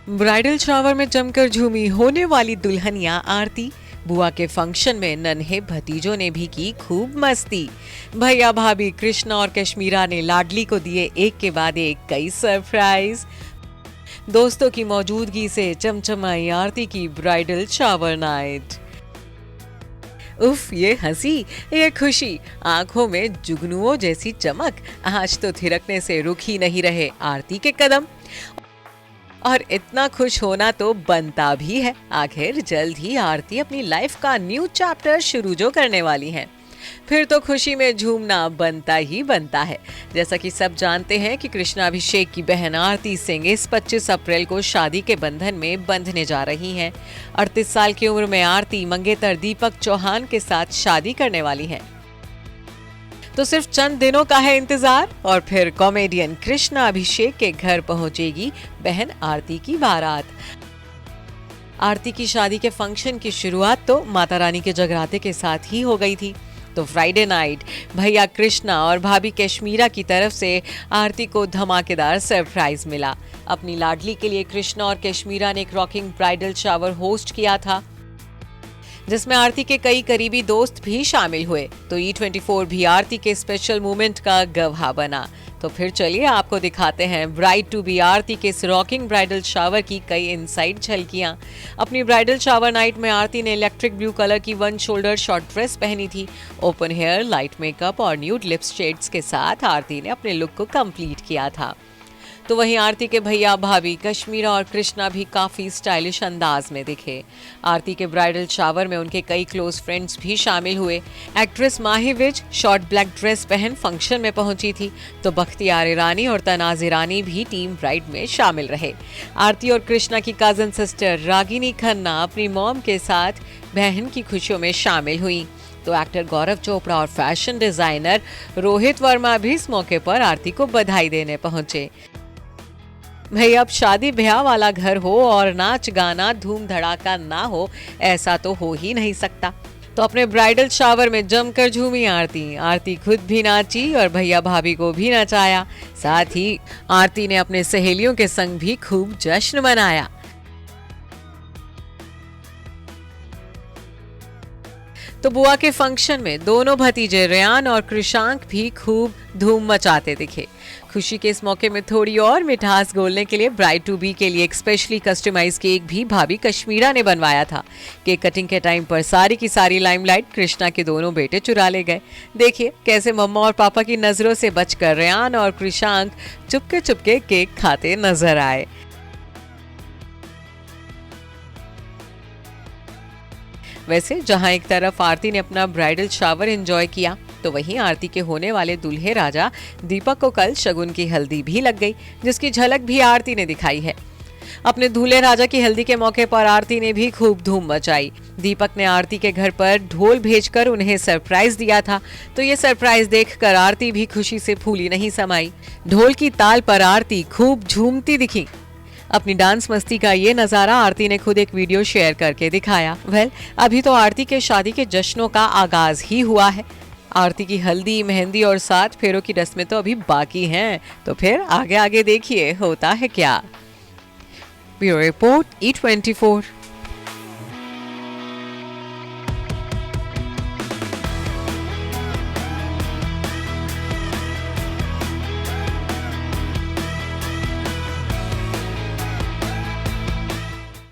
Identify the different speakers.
Speaker 1: Bridal shower में जमकर झूमी होने वाली दुल्हनिया आरती। बुआ के फंक्शन में नन्हे भतीजों ने भी की खूब मस्ती। भैया भाभी कृष्णा और कश्मीरा ने लाडली को दिए एक के बाद एक कई सरप्राइज। दोस्तों की मौजूदगी से चमचमाई आरती की ब्राइडल शावर नाइट। उफ, ये हंसी, ये खुशी, आंखों में जुगनुओं जैसी चमक, आज तो थिरकने से रुक ही नहीं रहे आरती के कदम। और इतना खुश होना तो बनता भी है, आखिर जल्द ही आरती अपनी लाइफ का न्यू चैप्टर शुरू जो करने वाली हैं। फिर तो खुशी में झूमना बनता ही बनता है। जैसा कि सब जानते हैं कि कृष्णा अभिषेक की बहन आरती सिंह इस 25 अप्रैल को शादी के बंधन में बंधने जा रही हैं। 38 साल की उम्र में आरती मंगेतर दीपक चौहान के साथ शादी करने वाली हैं। तो सिर्फ चंद दिनों का है इंतजार और फिर कॉमेडियन कृष्णा अभिषेक के घर पहुंचेगी बहन आरती की बारात। आरती की शादी के फंक्शन की शुरुआत तो माता रानी के जगराते के साथ ही हो गई थी। तो फ्राइडे नाइट भैया कृष्णा और भाभी कश्मीरा की तरफ से आरती को धमाकेदार सरप्राइज मिला। अपनी लाडली के लिए कृष्णा और कश्मीरा ने एक रॉकिंग ब्राइडल शावर होस्ट किया था, जिसमें आरती के कई करीबी दोस्त भी शामिल हुए। तो E24 भी आरती के स्पेशल मोमेंट का गवाह बना। तो फिर चलिए आपको दिखाते हैं ब्राइड टू बी आरती के इस रॉकिंग ब्राइडल शावर की कई इनसाइड झलकियां। अपनी ब्राइडल शावर नाइट में आरती ने इलेक्ट्रिक ब्लू कलर की वन शोल्डर शॉर्ट ड्रेस पहनी थी। ओपन हेयर, लाइट मेकअप और न्यूड लिप्स शेड्स के साथ आरती ने अपने लुक को कंप्लीट किया था। तो वहीं आरती के भैया भाभी कश्मीरा और कृष्णा भी काफी स्टाइलिश अंदाज में दिखे। आरती के ब्राइडल शावर में उनके कई क्लोज फ्रेंड्स भी शामिल हुए। एक्ट्रेस माही विज शॉर्ट ब्लैक ड्रेस पहन फंक्शन में पहुंची थी। तो बख्तियार ईरानी और तनाज ईरानी भी टीम ब्राइड में शामिल रहे। आरती और कृष्णा की कजन सिस्टर रागिनी खन्ना अपनी मॉम के साथ बहन की खुशियों में शामिल हुई। तो एक्टर गौरव चोपड़ा और फैशन डिजाइनर रोहित वर्मा भी इस मौके पर आरती को बधाई देने पहुंचे। भाई, अब शादी ब्याह वाला घर हो और नाच गाना धूम धड़ाका ना हो, ऐसा तो हो ही नहीं सकता। तो अपने ब्राइडल शावर में जमकर झूमी आरती खुद भी नाची और भैया भाभी को भी नचाया। साथ ही आरती ने अपने सहेलियों के संग भी खूब जश्न मनाया। तो बुआ के फंक्शन में दोनों भतीजे रेयान और कृषांक भी खूब धूम मचाते दिखे। खुशी के इस मौके में थोड़ी और मिठास घोलने के लिए ब्राइड टू बी के लिए एक स्पेशली कस्टमाइज केक भी भाभी कश्मीरा ने बनवाया था। केक कटिंग के टाइम पर सारी की सारी लाइमलाइट कृष्णा के दोनों बेटे चुरा ले गए। देखिए कैसे मम्मा और पापा की नजरों से बचकर रेयान और कृषांक चुपके चुपके केक खाते नजर आए। वैसे जहां एक तरफ आरती ने अपना ब्राइडल शावर एंजॉय किया, तो वहीं आरती के होने वाले दूल्हे राजा दीपक को कल शगुन की हल्दी भी लग गई, जिसकी झलक भी आरती ने दिखाई है। अपने दूल्हे राजा की हल्दी के मौके पर आरती ने भी खूब धूम मचाई। दीपक ने आरती के घर पर ढोल भेजकर उन्हें सरप्राइज दिया था। तो ये सरप्राइज देखकर आरती भी खुशी से फूली नहीं समाई। ढोल की ताल पर आरती खूब झूमती दिखी। अपनी डांस मस्ती का ये नजारा आरती ने खुद एक वीडियो शेयर करके दिखाया। अभी तो आरती के शादी के जश्नों का आगाज ही हुआ है। आरती की हल्दी, मेहंदी और 7 फेरों की रस्में तो अभी बाकी हैं। तो फिर आगे आगे देखिए होता है क्या। Bureau report E24।